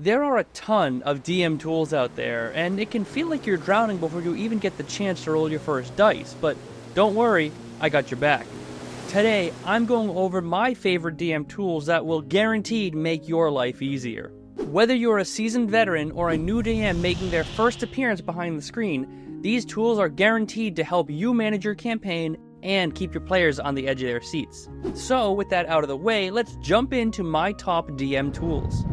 There are a ton of DM tools out there, and it can feel like you're drowning before you even get the chance to roll your first dice, but don't worry, I got your back. Today, I'm going over my favorite DM tools that will guaranteed make your life easier. Whether you're a seasoned veteran or a new DM making their first appearance behind the screen, these tools are guaranteed to help you manage your campaign and keep your players on the edge of their seats. So, with that out of the way, let's jump into my top DM tools.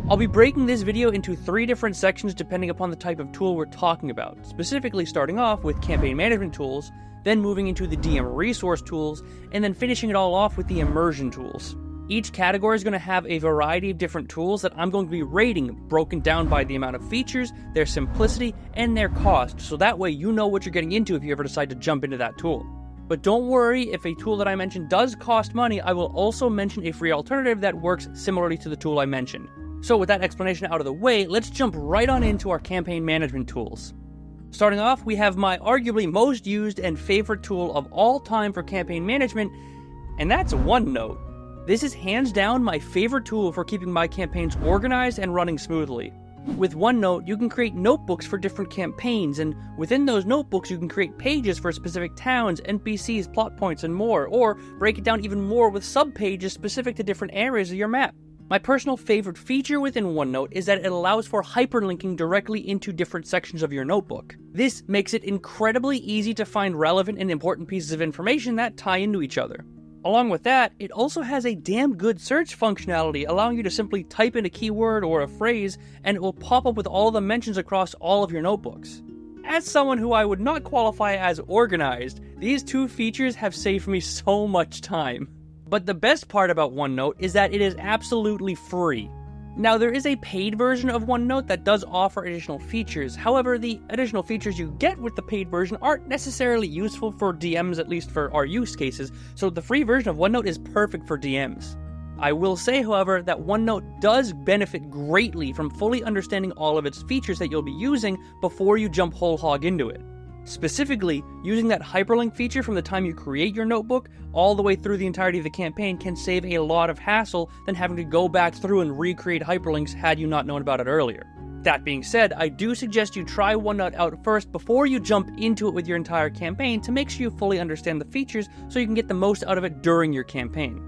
I'll be breaking this video into 3 different sections depending upon the type of tool we're talking about, specifically starting off with campaign management tools, then moving into the DM resource tools, and then finishing it all off with the immersion tools. Each category is going to have a variety of different tools that I'm going to be rating, broken down by the amount of features, their simplicity, and their cost, so that way you know what you're getting into if you ever decide to jump into that tool. But don't worry, if a tool that I mentioned does cost money, I will also mention a free alternative that works similarly to the tool I mentioned. So with that explanation out of the way, let's jump right on into our campaign management tools. Starting off, we have my arguably most used and favorite tool of all time for campaign management, and that's OneNote. This is hands down my favorite tool for keeping my campaigns organized and running smoothly. With OneNote, you can create notebooks for different campaigns, and within those notebooks you can create pages for specific towns, NPCs, plot points, and more, or break it down even more with sub-pages specific to different areas of your map. My personal favorite feature within OneNote is that it allows for hyperlinking directly into different sections of your notebook. This makes it incredibly easy to find relevant and important pieces of information that tie into each other. Along with that, it also has a damn good search functionality, allowing you to simply type in a keyword or a phrase, and it will pop up with all the mentions across all of your notebooks. As someone who I would not qualify as organized, these 2 features have saved me so much time. But the best part about OneNote is that it is absolutely free. Now, there is a paid version of OneNote that does offer additional features. However, the additional features you get with the paid version aren't necessarily useful for DMs, at least for our use cases, so the free version of OneNote is perfect for DMs. I will say, however, that OneNote does benefit greatly from fully understanding all of its features that you'll be using before you jump whole hog into it. Specifically, using that hyperlink feature from the time you create your notebook all the way through the entirety of the campaign can save a lot of hassle than having to go back through and recreate hyperlinks had you not known about it earlier. That being said, I do suggest you try OneNote out first before you jump into it with your entire campaign to make sure you fully understand the features so you can get the most out of it during your campaign.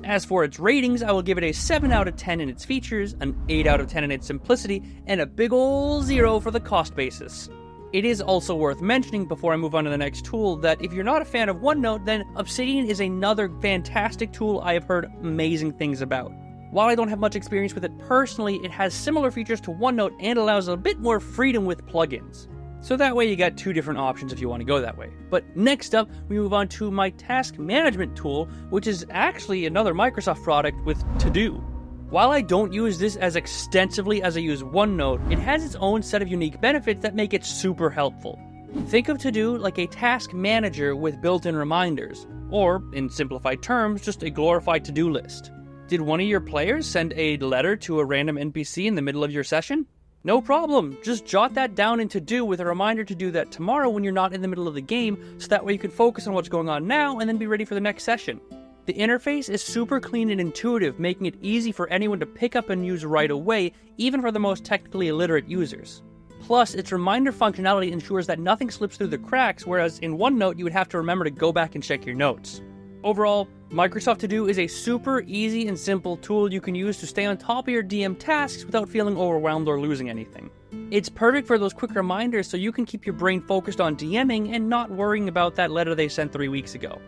As for its ratings, I will give it a 7 out of 10 in its features, an 8 out of 10 in its simplicity, and a big ol' 0 for the cost basis. It is also worth mentioning before I move on to the next tool that if you're not a fan of OneNote, then Obsidian is another fantastic tool I have heard amazing things about. While I don't have much experience with it personally, it has similar features to OneNote and allows a bit more freedom with plugins. So that way you got 2 different options if you want to go that way. But next up, we move on to my task management tool, which is actually another Microsoft product with To-Do. While I don't use this as extensively as I use OneNote, it has its own set of unique benefits that make it super helpful. Think of To-Do like a task manager with built-in reminders, or, in simplified terms, just a glorified to-do list. Did one of your players send a letter to a random NPC in the middle of your session? No problem, just jot that down in To-Do with a reminder to do that tomorrow when you're not in the middle of the game, so that way you can focus on what's going on now and then be ready for the next session. The interface is super clean and intuitive, making it easy for anyone to pick up and use right away, even for the most technically illiterate users. Plus, its reminder functionality ensures that nothing slips through the cracks, whereas in OneNote you would have to remember to go back and check your notes. Overall, Microsoft To-Do is a super easy and simple tool you can use to stay on top of your DM tasks without feeling overwhelmed or losing anything. It's perfect for those quick reminders so you can keep your brain focused on DMing and not worrying about that letter they sent 3 weeks ago.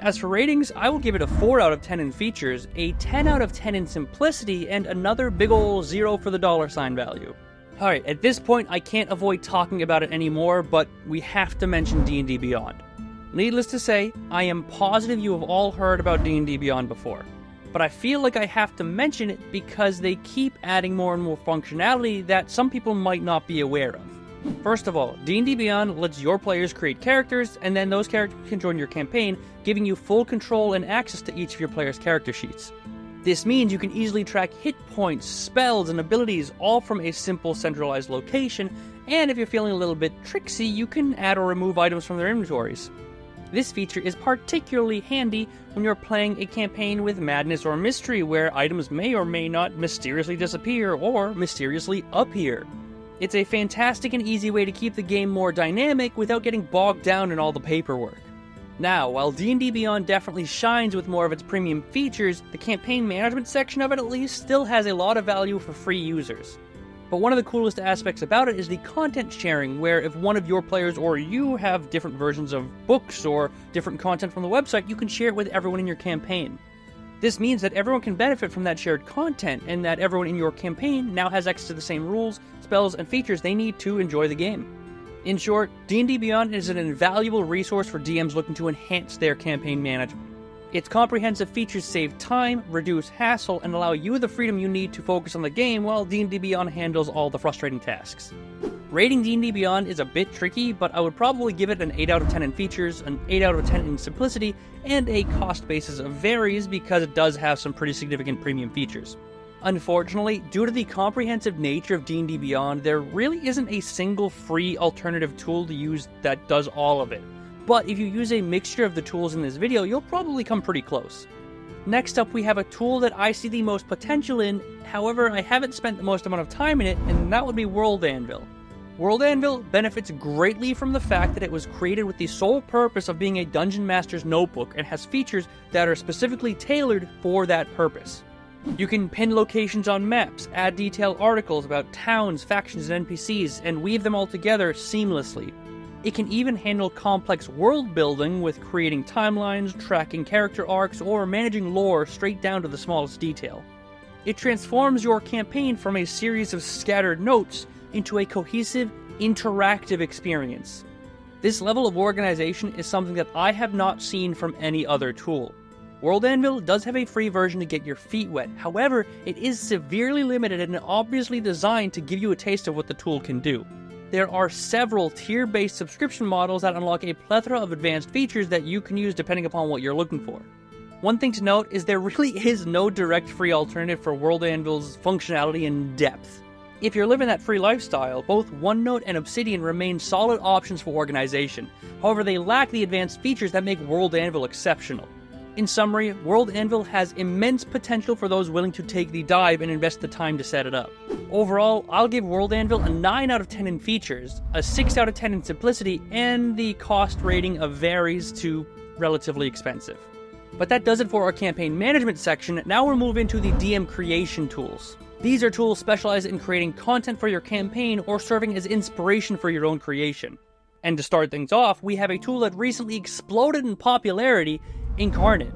As for ratings, I will give it a 4 out of 10 in features, a 10 out of 10 in simplicity, and another big ol' 0 for the $ value. Alright, at this point I can't avoid talking about it anymore, but we have to mention D&DBeyond. Needless to say, I am positive you have all heard about D&DBeyond before, but I feel like I have to mention it because they keep adding more and more functionality that some people might not be aware of. First of all, D&DBeyond lets your players create characters, and then those characters can join your campaign, giving you full control and access to each of your players' character sheets. This means you can easily track hit points, spells, and abilities all from a simple centralized location, and if you're feeling a little bit tricksy, you can add or remove items from their inventories. This feature is particularly handy when you're playing a campaign with madness or mystery where items may or may not mysteriously disappear or mysteriously appear. It's a fantastic and easy way to keep the game more dynamic without getting bogged down in all the paperwork. Now, while D&D Beyond definitely shines with more of its premium features, the campaign management section of it at least still has a lot of value for free users. But one of the coolest aspects about it is the content sharing, where if one of your players or you have different versions of books or different content from the website, you can share it with everyone in your campaign. This means that everyone can benefit from that shared content, and that everyone in your campaign now has access to the same rules, spells, and features they need to enjoy the game. In short, D&D Beyond is an invaluable resource for DMs looking to enhance their campaign management. Its comprehensive features save time, reduce hassle, and allow you the freedom you need to focus on the game while D&D Beyond handles all the frustrating tasks. Rating D&D Beyond is a bit tricky, but I would probably give it an 8 out of 10 in features, an 8 out of 10 in simplicity, and a cost basis of varies because it does have some pretty significant premium features. Unfortunately, due to the comprehensive nature of D&D Beyond, there really isn't a single free alternative tool to use that does all of it. But if you use a mixture of the tools in this video, you'll probably come pretty close. Next up, we have a tool that I see the most potential in, however I haven't spent the most amount of time in it, and that would be World Anvil. World Anvil benefits greatly from the fact that it was created with the sole purpose of being a Dungeon Master's notebook and has features that are specifically tailored for that purpose. You can pin locations on maps, add detailed articles about towns, factions, and NPCs, and weave them all together seamlessly. It can even handle complex world building with creating timelines, tracking character arcs, or managing lore straight down to the smallest detail. It transforms your campaign from a series of scattered notes into a cohesive, interactive experience. This level of organization is something that I have not seen from any other tool. World Anvil does have a free version to get your feet wet, however, it is severely limited and obviously designed to give you a taste of what the tool can do. There are several tier-based subscription models that unlock a plethora of advanced features that you can use depending upon what you're looking for. One thing to note is there really is no direct free alternative for World Anvil's functionality and depth. If you're living that free lifestyle, both OneNote and Obsidian remain solid options for organization, however they lack the advanced features that make World Anvil exceptional. In summary, World Anvil has immense potential for those willing to take the dive and invest the time to set it up. Overall, I'll give World Anvil a 9 out of 10 in features, a 6 out of 10 in simplicity, and the cost rating of varies to relatively expensive. But that does it for our campaign management section. Now we'll move into the DM creation tools. These are tools specialized in creating content for your campaign or serving as inspiration for your own creation. And to start things off, we have a tool that recently exploded in popularity, Inkarnate.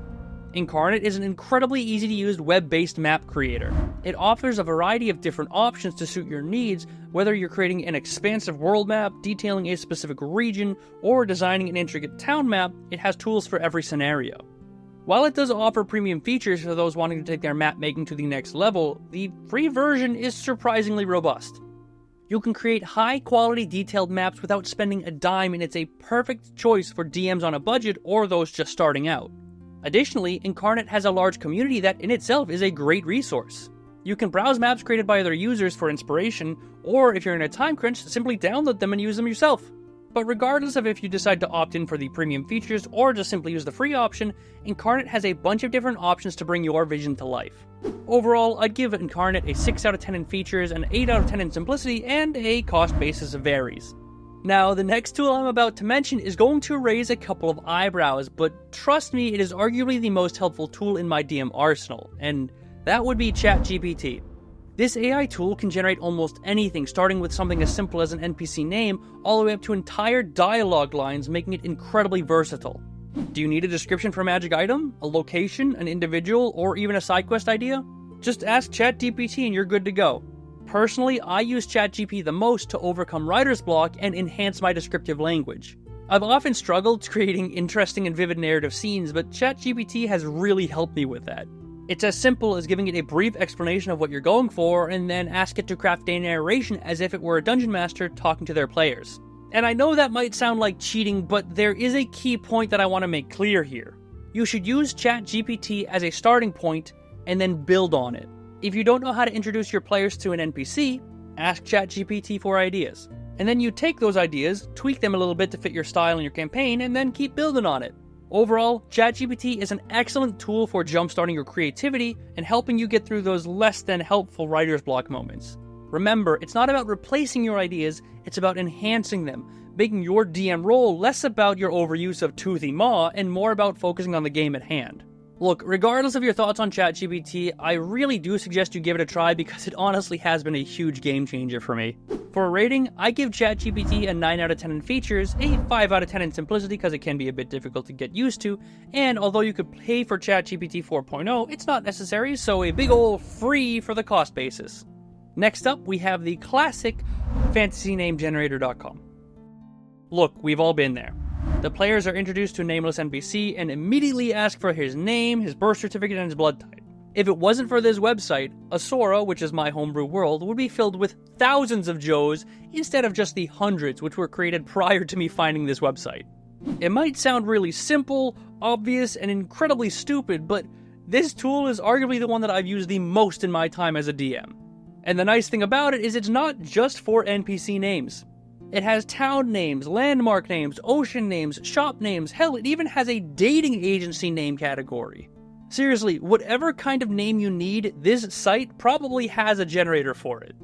Inkarnate is an incredibly easy-to-use web-based map creator. It offers a variety of different options to suit your needs, whether you're creating an expansive world map, detailing a specific region, or designing an intricate town map. It has tools for every scenario. While it does offer premium features for those wanting to take their map making to the next level, the free version is surprisingly robust. You can create high-quality detailed maps without spending a dime, and it's a perfect choice for DMs on a budget or those just starting out. Additionally, Inkarnate has a large community that in itself is a great resource. You can browse maps created by other users for inspiration, or if you're in a time crunch, simply download them and use them yourself. But regardless of if you decide to opt in for the premium features or just simply use the free option, Inkarnate has a bunch of different options to bring your vision to life. Overall, I'd give Inkarnate a 6 out of 10 in features, an 8 out of 10 in simplicity, and a cost basis varies. Now, the next tool I'm about to mention is going to raise a couple of eyebrows, but trust me, it is arguably the most helpful tool in my DM arsenal, and that would be ChatGPT. This AI tool can generate almost anything, starting with something as simple as an NPC name, all the way up to entire dialogue lines, making it incredibly versatile. Do you need a description for a magic item, a location, an individual, or even a side quest idea? Just ask ChatGPT and you're good to go. Personally, I use ChatGPT the most to overcome writer's block and enhance my descriptive language. I've often struggled creating interesting and vivid narrative scenes, but ChatGPT has really helped me with that. It's as simple as giving it a brief explanation of what you're going for, and then ask it to craft a narration as if it were a dungeon master talking to their players. And I know that might sound like cheating, but there is a key point that I want to make clear here. You should use ChatGPT as a starting point, and then build on it. If you don't know how to introduce your players to an NPC, ask ChatGPT for ideas. And then you take those ideas, tweak them a little bit to fit your style and your campaign, and then keep building on it. Overall, ChatGPT is an excellent tool for jumpstarting your creativity and helping you get through those less than helpful writer's block moments. Remember, it's not about replacing your ideas, it's about enhancing them, making your DM role less about your overuse of toothy maw and more about focusing on the game at hand. Look, regardless of your thoughts on ChatGPT, I really do suggest you give it a try because it honestly has been a huge game changer for me. For a rating, I give ChatGPT a 9 out of 10 in features, a 5 out of 10 in simplicity because it can be a bit difficult to get used to, and although you could pay for ChatGPT 4.0, it's not necessary, so a big ol' free for the cost basis. Next up, we have the classic fantasynamegenerator.com. Look, we've all been there. The players are introduced to a nameless NPC and immediately ask for his name, his birth certificate, and his blood type. If it wasn't for this website, Asura, which is my homebrew world, would be filled with thousands of Joes instead of just the hundreds which were created prior to me finding this website. It might sound really simple, obvious, and incredibly stupid, but this tool is arguably the one that I've used the most in my time as a DM. And the nice thing about it is it's not just for NPC names. It has town names, landmark names, ocean names, shop names, hell, it even has a dating agency name category. Seriously, whatever kind of name you need, this site probably has a generator for it.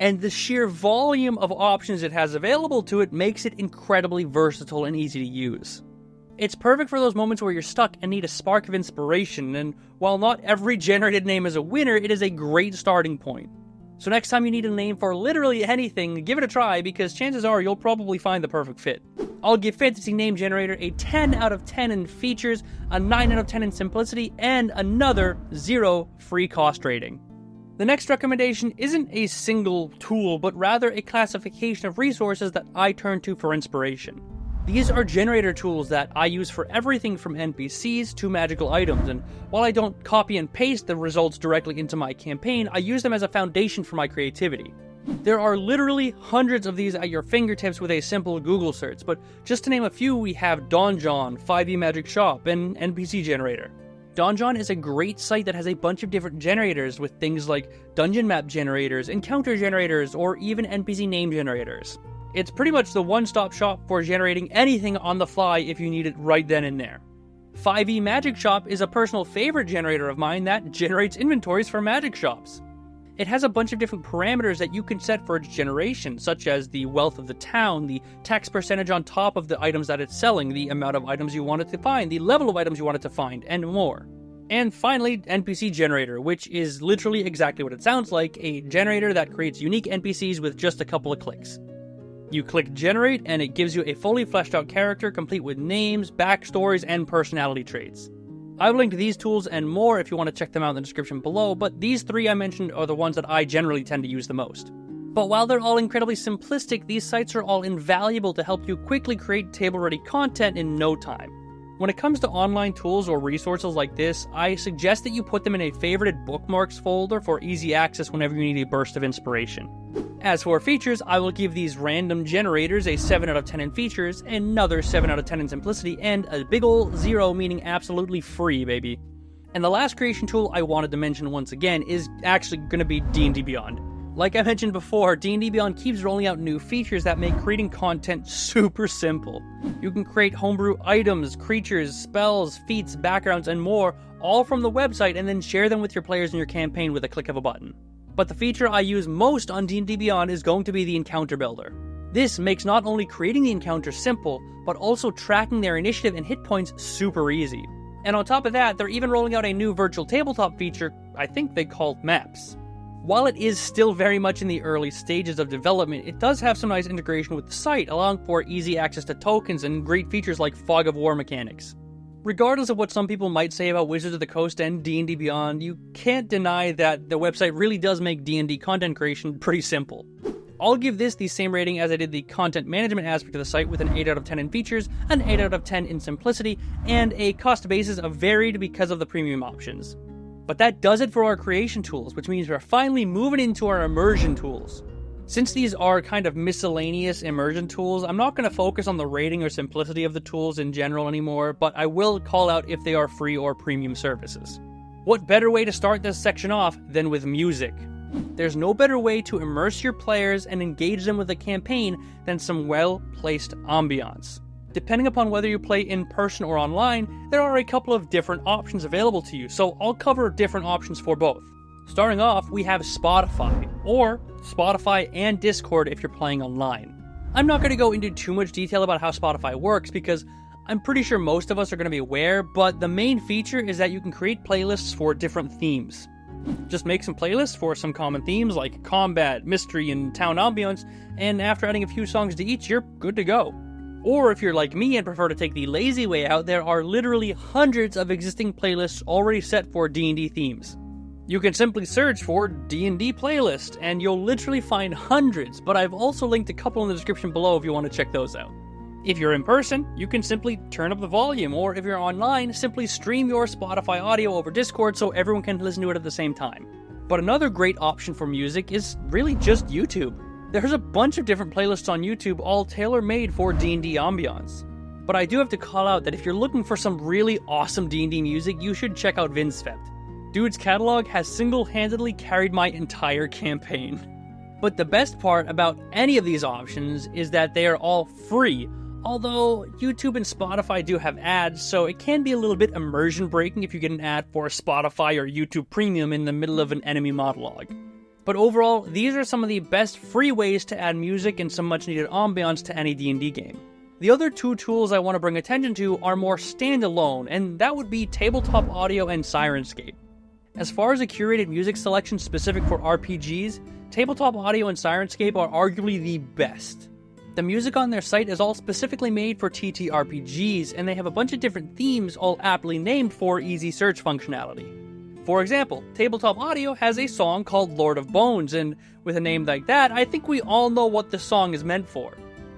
And the sheer volume of options it has available to it makes it incredibly versatile and easy to use. It's perfect for those moments where you're stuck and need a spark of inspiration, and while not every generated name is a winner, it is a great starting point. So next time you need a name for literally anything, give it a try because chances are you'll probably find the perfect fit. I'll give Fantasy Name Generator a 10 out of 10 in features, a 9 out of 10 in simplicity, and another 0 free cost rating. The next recommendation isn't a single tool, but rather a classification of resources that I turn to for inspiration. These are generator tools that I use for everything from NPCs to magical items, and while I don't copy and paste the results directly into my campaign, I use them as a foundation for my creativity. There are literally hundreds of these at your fingertips with a simple Google search, but just to name a few, we have Donjon, 5e Magic Shop, and NPC Generator. Donjon is a great site that has a bunch of different generators with things like dungeon map generators, encounter generators, or even NPC name generators. It's pretty much the one-stop shop for generating anything on the fly if you need it right then and there. 5e Magic Shop is a personal favorite generator of mine that generates inventories for magic shops. It has a bunch of different parameters that you can set for its generation, such as the wealth of the town, the tax percentage on top of the items that it's selling, the amount of items you want it to find, the level of items you want it to find, and more. And finally, NPC Generator, which is literally exactly what it sounds like, a generator that creates unique NPCs with just a couple of clicks. You click generate and it gives you a fully fleshed out character complete with names, backstories, and personality traits. I've linked these tools and more if you want to check them out in the description below, but these three I mentioned are the ones that I generally tend to use the most. But while they're all incredibly simplistic, these sites are all invaluable to help you quickly create table-ready content in no time. When it comes to online tools or resources like this, I suggest that you put them in a favorited bookmarks folder for easy access whenever you need a burst of inspiration. As for features, I will give these random generators a 7 out of 10 in features, another 7 out of 10 in simplicity, and a big ol' 0 meaning absolutely free, baby. And the last creation tool I wanted to mention once again is actually going to be D&DBeyond. Like I mentioned before, D&DBeyond keeps rolling out new features that make creating content super simple. You can create homebrew items, creatures, spells, feats, backgrounds, and more, all from the website, and then share them with your players in your campaign with a click of a button. But the feature I use most on D&DBeyond is going to be the Encounter Builder. This makes not only creating the encounter simple, but also tracking their initiative and hit points super easy. And on top of that, they're even rolling out a new virtual tabletop feature I think they call Maps. While it is still very much in the early stages of development, it does have some nice integration with the site, allowing for easy access to tokens and great features like Fog of War mechanics. Regardless of what some people might say about Wizards of the Coast and D&D Beyond, you can't deny that the website really does make D&D content creation pretty simple. I'll give this the same rating as I did the content management aspect of the site with an 8 out of 10 in features, an 8 out of 10 in simplicity, and a cost basis of varied because of the premium options. But that does it for our creation tools, which means we're finally moving into our immersion tools. Since these are kind of miscellaneous immersion tools, I'm not going to focus on the rating or simplicity of the tools in general anymore, but I will call out if they are free or premium services. What better way to start this section off than with music? There's no better way to immerse your players and engage them with a campaign than some well-placed ambiance. Depending upon whether you play in person or online, there are a couple of different options available to you, so I'll cover different options for both. Starting off, we have Spotify, or Spotify and Discord if you're playing online. I'm not going to go into too much detail about how Spotify works because I'm pretty sure most of us are going to be aware, but the main feature is that you can create playlists for different themes. Just make some playlists for some common themes like combat, mystery, and town ambience, and after adding a few songs to each, you're good to go. Or if you're like me and prefer to take the lazy way out, there are literally hundreds of existing playlists already set for D&D themes. You can simply search for D&D playlist, and you'll literally find hundreds, but I've also linked a couple in the description below if you want to check those out. If you're in person, you can simply turn up the volume, or if you're online, simply stream your Spotify audio over Discord so everyone can listen to it at the same time. But another great option for music is really just YouTube. There's a bunch of different playlists on YouTube all tailor-made for D&D ambiance. But I do have to call out that if you're looking for some really awesome D&D music, you should check out Vindsvept. Dude's catalog has single-handedly carried my entire campaign. But the best part about any of these options is that they are all free, although YouTube and Spotify do have ads, so it can be a little bit immersion breaking if you get an ad for Spotify or YouTube Premium in the middle of an enemy monologue. But overall, these are some of the best free ways to add music and some much needed ambiance to any D&D game. The other two tools I want to bring attention to are more standalone, and that would be Tabletop Audio and Syrinscape. As far as a curated music selection specific for RPGs, Tabletop Audio and Syrinscape are arguably the best. The music on their site is all specifically made for TTRPGs, and they have a bunch of different themes all aptly named for easy search functionality. For example, Tabletop Audio has a song called Lord of Bones, and with a name like that, I think we all know what the song is meant for.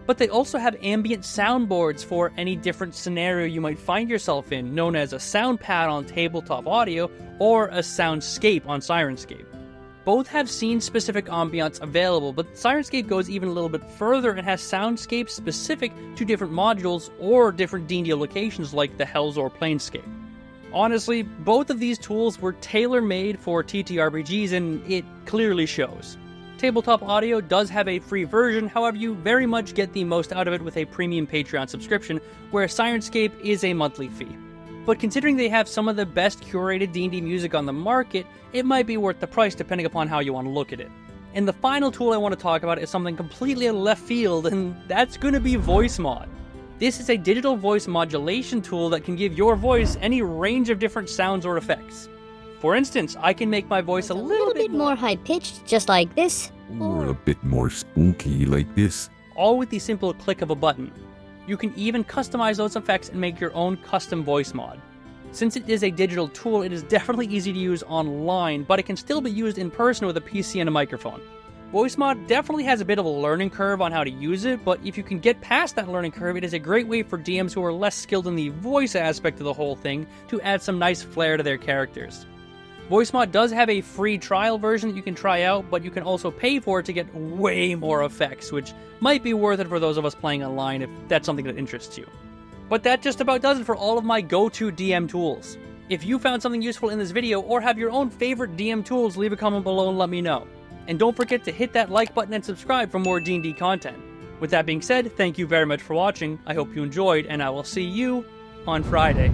But they also have ambient soundboards for any different scenario you might find yourself in, known as a sound pad on Tabletop Audio or a soundscape on Syrinscape. Both have scene-specific ambiance available, but Syrinscape goes even a little bit further and has soundscapes specific to different modules or different D&D locations like the Hells or Planescape. Honestly, both of these tools were tailor-made for TTRPGs, and it clearly shows. Tabletop Audio does have a free version, however you very much get the most out of it with a premium Patreon subscription, where Syrinscape is a monthly fee. But considering they have some of the best curated D&D music on the market, it might be worth the price depending upon how you want to look at it. And the final tool I want to talk about is something completely left field, and that's going to be Voicemod. This is a digital voice modulation tool that can give your voice any range of different sounds or effects. For instance, I can make my voice a little bit more high-pitched, just like this. Or a bit more spooky like this. All with the simple click of a button. You can even customize those effects and make your own custom voice mod. Since it is a digital tool, it is definitely easy to use online, but it can still be used in person with a PC and a microphone. Voicemod definitely has a bit of a learning curve on how to use it, but if you can get past that learning curve, it is a great way for DMs who are less skilled in the voice aspect of the whole thing to add some nice flair to their characters. Voicemod does have a free trial version that you can try out, but you can also pay for it to get way more effects, which might be worth it for those of us playing online if that's something that interests you. But that just about does it for all of my go-to DM tools. If you found something useful in this video or have your own favorite DM tools, leave a comment below and let me know. And don't forget to hit that like button and subscribe for more D&D content. With that being said, thank you very much for watching, I hope you enjoyed, and I will see you on Friday.